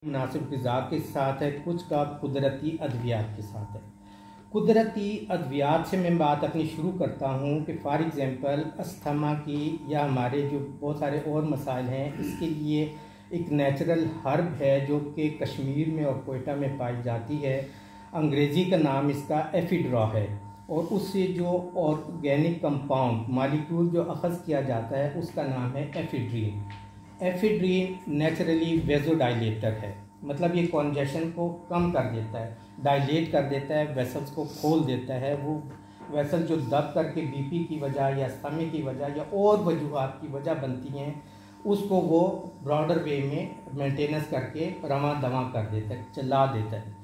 मुनासिब ग़िज़ा के साथ है, कुछ का कुदरती अद्वियात के साथ है। कुदरती अद्वियात से मैं बात अपनी शुरू करता हूँ कि फ़ॉर एग्ज़ाम्पल अस्थमा की या हमारे जो बहुत सारे और मसाइल हैं, इसके लिए एक नेचुरल हर्ब है जो कि कश्मीर में और कोयटा में पाई जाती है। अंग्रेज़ी का नाम इसका एफिड्रा है और उससे जो ऑर्गेनिक कंपाउंड मालिक्यूल जो अखज़ किया जाता है उसका नाम है एफिड्रीन। एफिड्रीन नेचुरली वेज़ोडाइलेटर है, मतलब ये कॉन्जेशन को कम कर देता है, डायलेट कर देता है, वेसल्स को खोल देता है। वो वेसल जो दब करके बीपी की वजह या अस्थमा की वजह या और वजूहात की वजह बनती हैं, उसको वो ब्रॉडर वे में मेंटेनेंस करके रवां दवा कर देता है, चला देता है।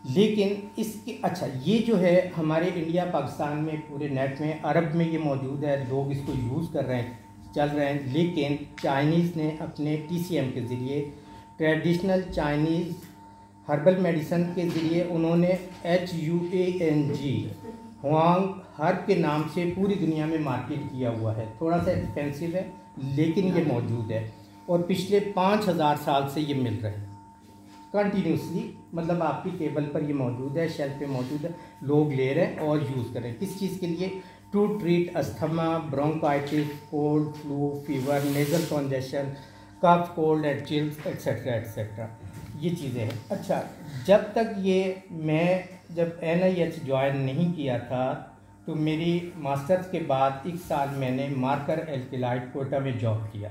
लेकिन इसके ये जो है हमारे इंडिया पाकिस्तान में पूरे नेट में अरब में ये मौजूद है, लोग इसको यूज़ कर रहे हैं, चल रहे हैं। लेकिन चाइनीज़ ने अपने TCM के ज़रिए, ट्रेडिशनल चाइनीज़ हर्बल मेडिसन के ज़रिए, उन्होंने HUANG हुआंग हर्ब के नाम से पूरी दुनिया में मार्केट किया हुआ है। थोड़ा सा एक्सपेंसिव है लेकिन ये मौजूद है और पिछले 5000 साल से ये मिल रहा है कंटिन्यूसली, मतलब आपकी टेबल पर ये मौजूद है, शेल्फ पे मौजूद है, लोग ले रहे हैं और यूज़ कर रहे हैं। किस चीज़ के लिए? To treat asthma, bronchitis, cold, flu, fever, nasal congestion, cough, cold and chills etcetera etcetera, ये चीज़ें हैं। जब तक ये जब NIH ज्वाइन नहीं किया था तो मेरी मास्टर्स के बाद 1 साल मैंने मार्कर एल्केलाइड कोटा में जॉब किया।